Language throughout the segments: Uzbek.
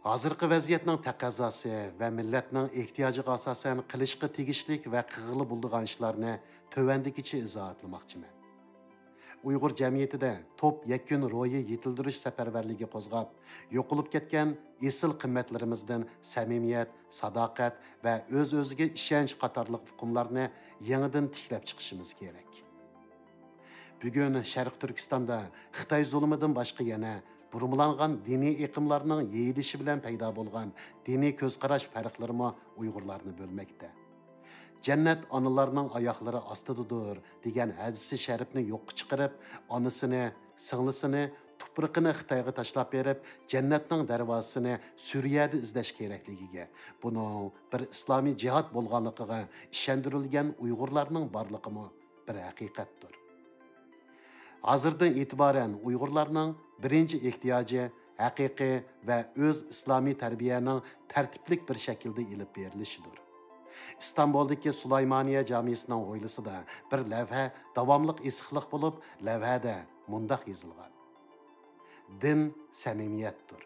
Hozirgi vaziyatning taqozosi va millatning ehtiyojiga asosan qilishga tegishlik va qig'ili bo'ladigan ishlarni tovandikicha izohatlamoqchiman. Uyg'ur jamiyatida top yakun ro'yi yetildirish safarbarligi qo'zg'ab, yo'qolib ketgan esil qimmatlarimizdan samimiyat, sadoqat va o'z-o'ziga ishonch qatorliq hukmlarni yangidan tiklab chiqishimiz kerak. Bugun Sharq Turkistonda Xitoy zulmidan boshqa yana burumlangan diniy iqimlarning yeyilishi bilan paydo bo'lgan diniy ko'zqarash farqlarimi Uyg'urlarni bo'lmoqda. Jannat onalarning oyoqlari ostidadir degan hadisi sharifni yo'qqa chiqarib, onasini, singlisini, tuproqini Xitoyga tashlab berib, jannatning darvozasini Suriyada izlash kerakligiga, buning bir islomiy jihad bo'lganligiga ishontirilgan Uyg'urlarning borligimi bir haqiqatdir. Hozirdan e'tiboran Uyg'urlarning birinchi ehtiyoji haqiqiy va o'z islomiy tarbiyaning tartiblik bir shaklda ilib berilishidir. İstanbul'daki Sulaymaniye Camisi'nin hovlisida bir lavha davomliq esiqliq bo'lib, lavhada mundaq yozilgan: Din samimiyatdir.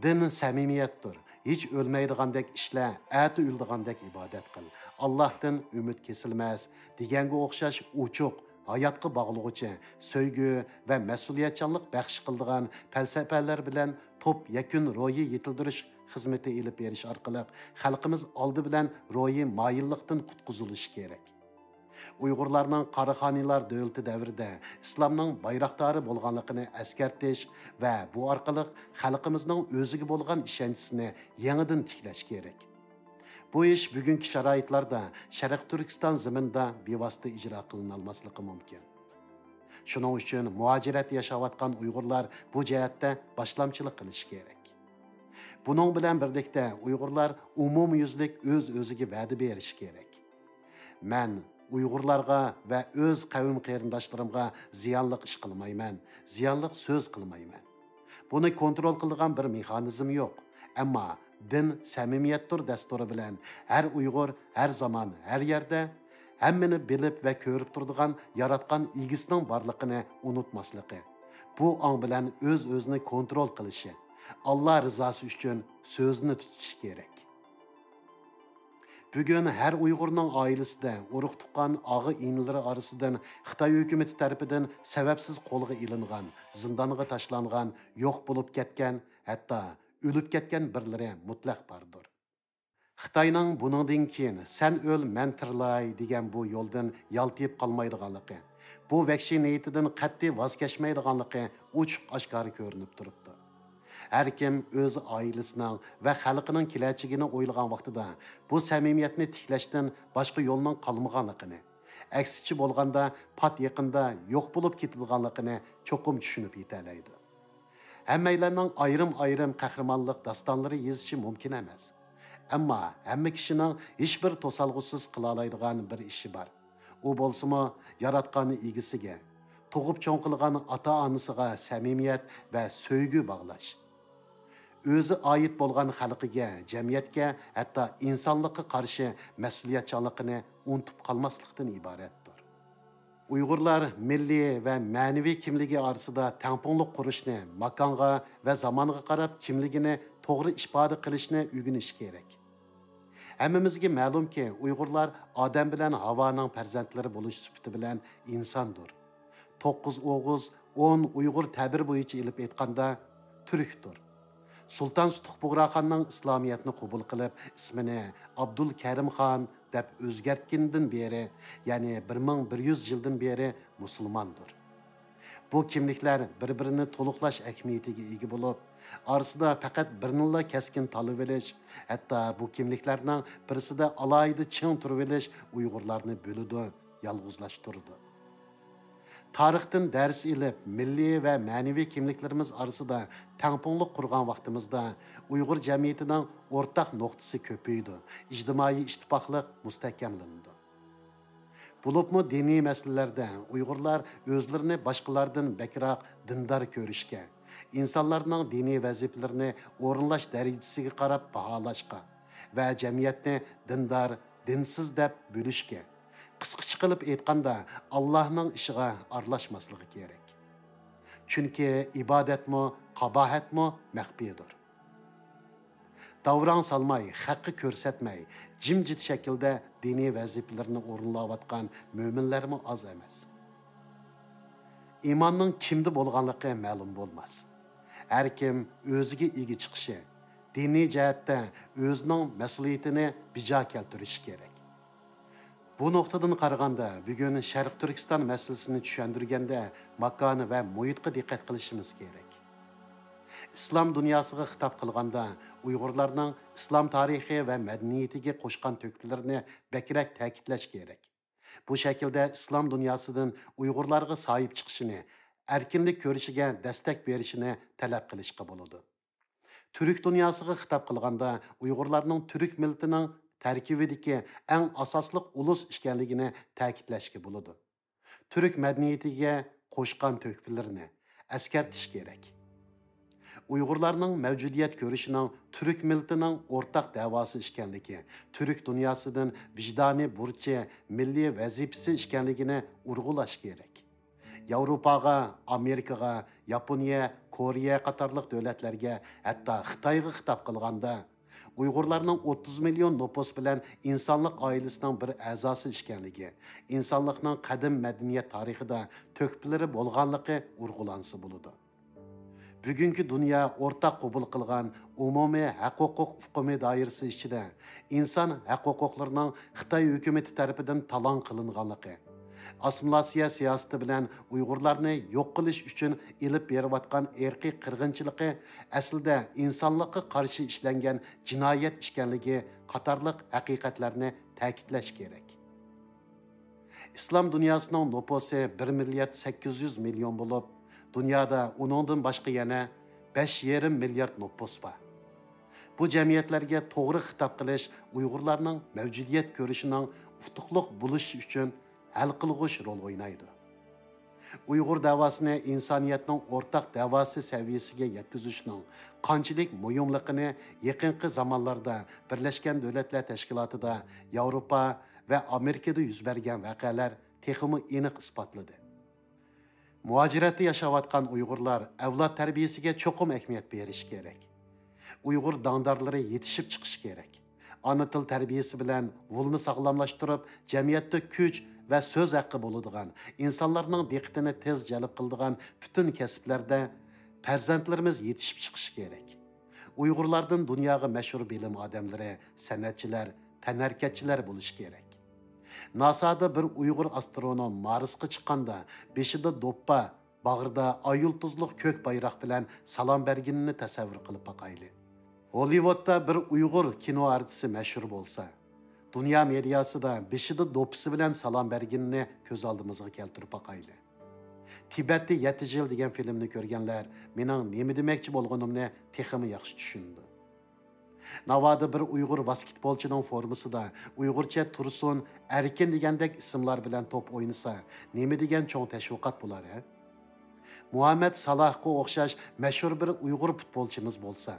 Din samimiyatdir. Hiç ölmeydigandek ishla, ati o'ldigandek ibodat qil. Allohdan umid kesilmas deganga o'xshash uchuq hayotga bog'lig'uchi so'ygu va mas'uliyatchanlik baxsh qildigan falsafalar bilan top yakun ro'yi yetildirish xizmati ilib berish orqali xalqimiz oldi bilan ro'yi moyillikdan qutqizilishi kerak. Uyg'urlarning Qaraxoniylar davlati davrida islomning bayroqdori bo'lganligini eskartish va bu orqali xalqimizning o'ziga bo'lgan ishonchisini yangidan tiklash kerak. Bu ish bugungi sharoitlarda Sharq Turkiston zaminida bevosita ijro qilinolmasligi mumkin. Shuning uchun muhojirat yashayotgan Uyg'urlar bu jihatda boshlamchilik qilishi kerak. Bunun bilan birlikda Uyg'urlar umumyuzlik o'z-o'ziga va'da berishi kerak. Men Uyg'urlarga va o'z qavm qarindoshlarimga ziyonli ish qilmayman, ziyonli so'z qilmayman. Buni kontrol qiladigan bir mexanizm yo'q. Ammo din samimiyatdir dasturi bilan har Uyg'ur har zamon, har yerda hammani bilib va ko'rib turadigan yaratgan ilgisining borligini unutmasligi. Bu ong bilan o'z-o'zini kontrol qilishi, Allah rızası üçün sözünü tutish kerak. Bugun har Uyg'urning oilasida urug' tuqqan og'i inilari orasidan Xitoy hukumatı tarafidan sababsiz qo'lga ilingan, zindonga tashlangan, yo'q bo'lib ketgan, hatto o'lib ketgan birlari mutlaq bordir. Xitoyning buningdan keyin sen o'l, men tirlay degan bu yo'ldan yaltiyib qolmaydiganligi, bu vahshiy niyatidan qat'iy voz kechmaydiganligi ochiq oshkora ko'rinib turibdi. Her kim öz ailesining va xalqining kelajagini o'ylagan vaqtida bu samimiyatni tiklashdan boshqa yo'lning qolmaganligini, aksichi bo'lganda pat yaqinda yo'q bo'lib ketadiganligini cho'qim tushunib yetalaydi. Hammalarning ayrim-ayrim qahramonlik dastonlari yozishi mumkin emas. Ammo hamma kishining hech bir to'salg'usiz qila oladigan bir ishi bor. U bo'lsa-mu yaratgan egisiga, tug'ib cho'ng qilgan ota-onasiga samimiyat va so'ygu bog'lash. O'zi oid bo'lgan xalqiga, jamiyatga, hatto insonlikqa qarshi mas'uliyatchanligini unutib qolmaslikdan iboratdir. Uyg'urlar milliy va ma'naviy kimligi orasida tangpungliq qurishni, makonga va zamonga qarab kimligini to'g'ri ifoda qilishni o'rganish kerak. Hammamizga ma'lumki, Uyg'urlar odam bilan havoning farzandlari bo'lish sifati bilan insondir. 9 o'g'iz, 10 Uyg'ur ta'bir bo'yicha ilib aytganda turkdir. Sultan Sutuq Bug'roxonning islomiyatni qabul qilib, ismini Abdul Karim Xon deb o'zgartgandan beri, ya'ni 1100 yildan beri musulmondir. Bu kimliklar bir-birini to'liqlash ahamiyatiga ega bo'lib, orasida faqat birnilla keskin tanlab olish, hatto bu kimliklarning birisida alohida ching turib olish Uyg'urlarni bo'ladi, yolg'izlashtirdi. Tarixdan ders ilib, milliy va ma'naviy kimliklarimiz orasida tangpungliq qurgan vaqtimizda Uyg'ur jamiyatining o'rtaq nuqtasi ko'paydi, ijtimoiy ittifoqlik mustahkamlandi. Bo'libmi diniy masalalarda Uyg'urlar o'zlarini boshqalardan bakroq dindor ko'rishga, insonlarning diniy vazifalarini o'rinlash darajasiga qarab baholashga va jamiyatni dindor, dinsiz deb bo'lishga, qisqacha qilib aytganda Allohning ishiga aralashmasligi kerak. Chunki ibodatmi, qabohatmi maxfidir. davran salmay, haqqı ko'rsatmay, jimjit shaklda diniy vazifalarini o'rinlayotgan mo'minlarmi oz emas. İmanның kimda bo'lganligi ma'lum bo'lmas. Har kim o'ziga ega chiqishi, diniy jihatda o'zining mas'uliyatini bijo keltirishi kerak. Bu nuqtadan qaraganda bugun Sharq Turkiston masalasini tushundirganda makoni va muhitga diqqat qilishimiz kerak. İslam dünyasıga xitob qilganda Uyg'urlarning islom tarixi va madaniyatiga qo'shgan to'kpilarini bakrak ta'kidlash kerak. Bu shaklda islom dunyosidan Uyg'urlarga sahib chiqishini, erkinlik ko'rishiga destek berishini talab qilishga bo'ladi. Türk dünyasıga xitob qilganda Uyg'urlarning Türk millatining tarkibidagi eng asosli ulus ekanligini ta'kidlashga bo'ladi. Türk madaniyatiga qo'shgan to'kpilarini eskartish kerak. Uyg'urlarning mavjudiyat ko'rishining Türk millatining o'rtaq da'vosi ekanligi, Türk dunyosidan vijdoniy burchi, milliy vazifasi ekanligini urg'ulash kerak. Yevropaga, Amerikaga, Yaponiya, Koreya qatorliq davlatlarga, hatto Xitoyga xitob qilganda Uyg'urlarning 30 million nüfus bilan insonlik oilasining bir a'zosi ekanligi, insonlikning qadim madaniyat tarixida to'kpilari bo'lganligi urg'ulansa bo'ladi. Bugungi dunyo o'rtaq qabul qilgan umumiy haq-huquq hukmi doirasi ichida inson haq-huquqlarining Xitoy hukumatı tomonidan talon qilinganligi, assimilyatsiya siyosati bilan Uyg'urlarni yo'q qilish uchun ilib berayotgan erkiy qirg'inchiligi aslida insonlikqa qarshi ishlangan jinoyat ekanligi qatorliq haqiqatlarni ta'kidlash kerak. İslam dünyasının nüfusu 1 milyard 800 milyon bo'lib, dunyoda uningdan boshqa yana 5,5 milyard nüfus bor. Bu jamiyatlarga to'g'ri xitob qilish Uyg'urlarning mavjudiyat ko'rishining utuqliq bo'lishi uchun hal qilg'uch rol o'ynaydi. Uyg'ur davosini insoniyatning o'rtaq davosi saviyasiga yetkazishning qanchalik muhimligini yaqinqi zamonlarda Birlashgan Davlatlar Tashkilotida, Yevropa va Amerikada yuz bergan voqealar texmi aniq isbotladi. Muajiratda yashayotgan Uyg'urlar avlod tarbiyasiga cho'qim ahamiyat berish kerak. Uyg'ur dangdorlari yetishib chiqish kerak. Ana til tarbiyasi bilan vulni sog'lomlashtirib, jamiyatda kuch va so'z haqqi bo'ladigan, insonlarning diqqatini tez jalb qiladigan butun kasblarda farzandlarimiz yetishib chiqishi kerak. Uyg'urlardan dunyoga mashhur bilim odamlari, san'atchilar, tanarkatchilar bo'lishi kerak. NASA'da bir Uyg'ur astronom Marsga chiqqanda beshida do'ppa, bag'rida ayultuzliq ko'k bayroq bilan salom berganini tasavvur qilib boqayli. Hollywoodda bir Uyg'ur kino artisti mashhur bo'lsa, dunyo mediasida beshida do'ppisi bilan salom berganini ko'z oldimizga keltirib boqayli. Tibetda 7 yil degan filmni ko'rganlar mening nima demoqchi bo'lganimni texmi yaxshi tushundi. Navoda bir Uyg'ur basketbolchining formasida Uyg'urcha Tursun, Erkin degandek ismlar bilan to'p o'ynasa, nima degan cho'ng tashviqot bo'lar, ha? Muhammad Salohga o'xshash mashhur bir Uyg'ur futbolchimiz bo'lsa,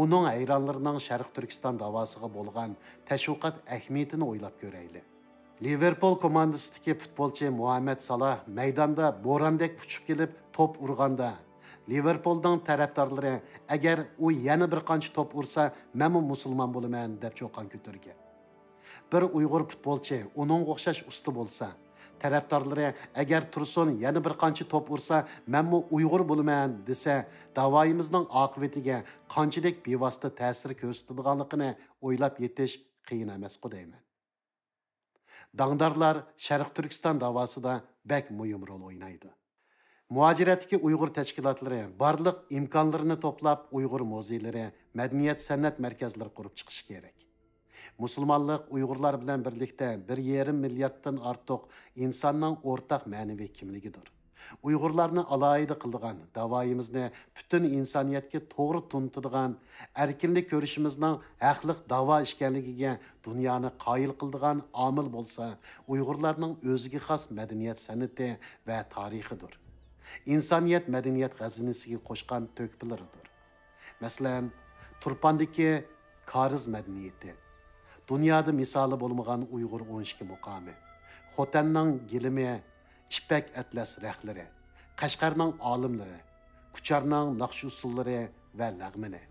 uning hayronlarining Sharq Turkiston davosiga bo'lgan tashviqot ahamiyatini o'ylab ko'rayli. Liverpool komandasidagi futbolchi Muhammad Salah maydonda bo'rondek uchib kelib to'p urganda Liverpoolning tarafdorlari agar u yana bir qancha to'p ursa, men musulmon bo'laman deb cho'qon ko'targan. Bir Uyg'ur futbolchi uning o'xshash usta bo'lsa, tarafdorlari agar Tursun yana bir qancha to'p ursa, men Uyg'ur bo'laman desa, davoyimizning oqibatiga qanchalik bevosita ta'sir ko'rsatadiganligini o'ylab yetish qiyin emas deyman. Dangdorlar Sharq Turkiston davosida bak muhim rol o'ynaydi. Muajiratdagi Uyg'ur tashkilotlari barliq imkonlarini to'plab Uyg'ur muzeylari, madaniyat san'at markazlari qurib chiqish kerak. Musulmonlik Uyg'urlar bilan birlikda 1,5 milliarddan ortiq insonning o'rtaq ma'naviy kimligidir. Uyg'urlarni alohida qildigan, davoyimizni butun insoniyatga to'g'ri tuntadigan, erkinlik ko'rishimizning haqliq davo ekanligiga dunyoni qoyil qildigan omil bo'lsa, Uyg'urlarning o'ziga xos madaniyat san'ati va tarixidir. İnsaniyat madaniyat g'azinasiga qo'shgan to'kpilaridir. Masalan, Turpandagi Kariz madaniyati, dunyoda misoli bo'lmagan Uyg'ur 12 muqomi, Xotanning gilimi, Ipak atlas raxlari, Qashqarning olimlari, Kucharning naqsh usullari va lag'mini,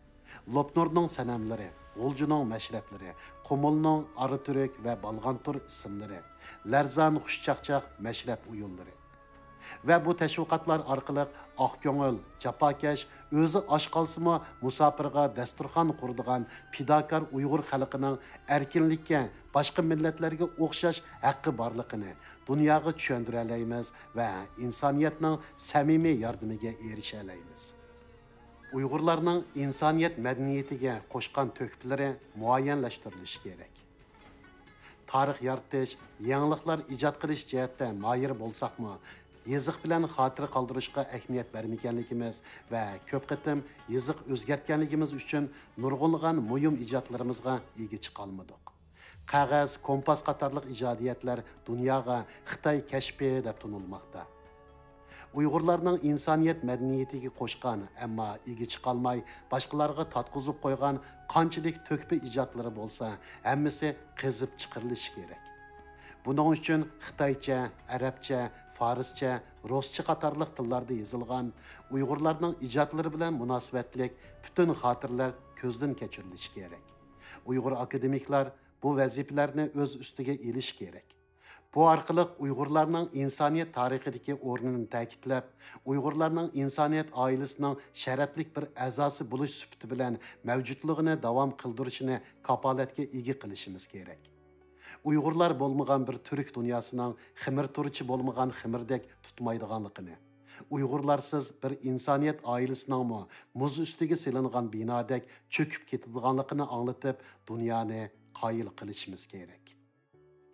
Lopnurning sanamlari, G'uljuning mashrabları, Qumulning Arıtürk ve Balg'antur ismlari, Larzan xushchaqchaq mashrab o'yinlari. Ve bu teşvikatlar arkalık Akgöngül, Japakesh, özü aç kalsımı musafirga dasturxon qurdigan pidakar Uyghur xalqining erkinlikka, başka milletlerge o'xshash haqqi borligini dunyoga tushuntira olamiz va insoniyatning samimiy yordamiga erisha olamiz. Uyg'urlarning insoniyat madaniyatiga qo'shgan to'hfalari muayyanlashtirilishi kerak. Tarix yaratish, yangiliklar ijod qilish jihatda moyir bo'lsaqmi, Yazıq bilan xotira qoldirishga ahamiyat bermaganligimiz va ko'p qatim yazıq o'zgartganligimiz uchun nurg'unlagan muhim ijodlarimizga ega chiqolmadik. Qog'oz, kompas qatorliq ijodiyatlar dunyoga Xitoy kashfi deb tanilmoqda. Uyg'urlarning insoniyat madaniyatiga qo'shgan, ammo ega chiqolmay, boshqalarga tatqizib qo'ygan qanchalik to'kpi ijodlari bo'lsa, hammasi qizib chiqarilishi kerak. Buning uchun Xitoycha, Arabcha, Farscha, Ruscha qatorliq tillarda yozilgan Uyg'urlarning ijodlari bilan munosabatlik butun xotirlar ko'zdan kechirilishi kerak. Uyg'ur akademiklar bu vazifalarni o'z ustiga olish kerak. Bu orqali Uyg'urlarning insoniyat tarixidagi o'rnini ta'kidlab, Uyg'urlarning insoniyat oilasining sharafli bir a'zosi bo'lish sifati bilan mavjudligini davom qildirishini kapolatga ega qilishimiz kerak. Uyg'urlar bo'lmagan bir Türk dunyosining ximir turchi bo'lmagan ximirdek tutmaydiganligini, Uyg'urlarsiz bir insoniyat oilasining muz ustiga silingan binodek cho'kib ketadiganligini anglatib, dunyoni qoyil qilishimiz kerak.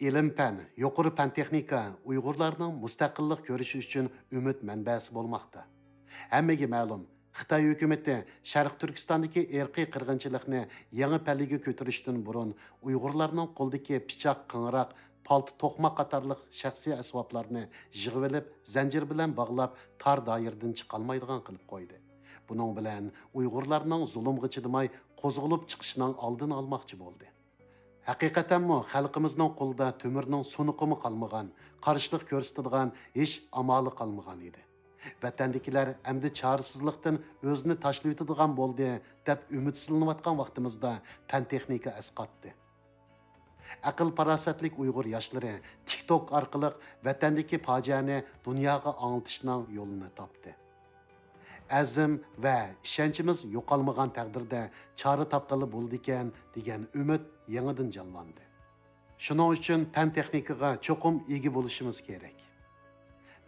Ilm-fan, yuqori fan texnika Uyg'urlarning mustaqillik ko'rishi uchun umid manbasi bo'lmoqda. Hammaga ma'lum, Xitoy hukumati Sharq Turkistondagi irqiy qirg'inchilikni yangi pallaga ko'tarishdan burun Uyg'urlarning qo'ldagi pichoq, qing'roq, palto, to'qma qatorliq shaxsiy asboblarni yig'ib zanjir bilan bog'lab tor doiradan chiqolmaydigan qilib qo'ydi. Buning bilan Uyg'urlarning zulmga chidamay qo'zg'olib chiqishining oldini olmoqchi bo'ldi. Haqiqatanmi xalqimizning qo'lida to'mirning sunuqimi qolmagan, qarshilik ko'rsatadigan hech amali qolmagan edi. Vatandakilar əmdi çaresizlikdən özünü taşlayıtıdığan boldu, deb ümidsizlanayotgan vaqtimizda fan texnika asqatdı. Aql parasatlik Uyghur yoshları TikTok orqali vatandagi fojiani dunyoga anglitishning yo'lini topdi. Azm va ishonchimiz yo'qolmagan taqdirda chora topqili bo'ldi ekan degan umid yangidan jonlandi. Shuning uchun fan texnikaga cho'qim ega bo'lishimiz kerak.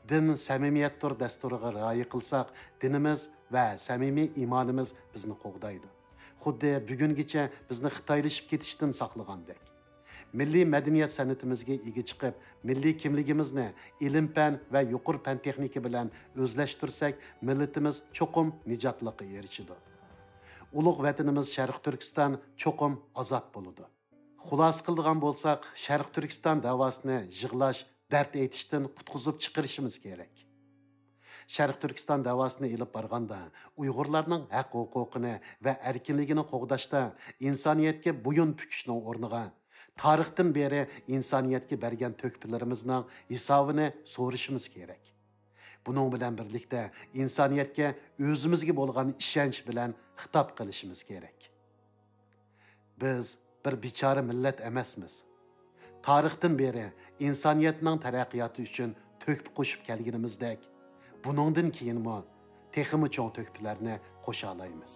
Din samimiyatdir dasturiga rioya qilsak, dinimiz va samimiy iymonimiz bizni qo'g'daydi. Xuddi bugungacha bizni xitoylashib ketishdan saqlagandek. Milliy madaniyat san'atimizga ega chiqib, milliy kimligimizni ilm-fan va yuqori fan texnika bilan o'zlashtirsak, millatimiz cho'qim nijotlikqa erishadi. Ulug' vatanimiz Sharq Turkiston cho'qim ozod bo'ladi. Xulos qiladigan bo'lsak, Sharq Turkiston davosini yig'lash, dard aytishdan qutqizib chiqarishimiz kerak. Sharq Turkiston davosini ilib borganda, Uyg'urlarning haq-huquqini va erkinligini qo'g'dashda insoniyatga bo'yin bukishning o'rniga tarixdan beri insoniyatga bergan to'kpilarimizning hisobini so'rashimiz kerak. Buning bilan birlikda insoniyatga o'zimizga bo'lgan ishonch bilan xitob qilishimiz kerak. Biz bir bechora millat emasmiz. Tarixdan beri insoniyatning taraqqiyoti uchun to'kpi qo'shib kelganimizdek, buningdan keyinmi texmi cho'ng to'kpilarni qo'sha olamiz.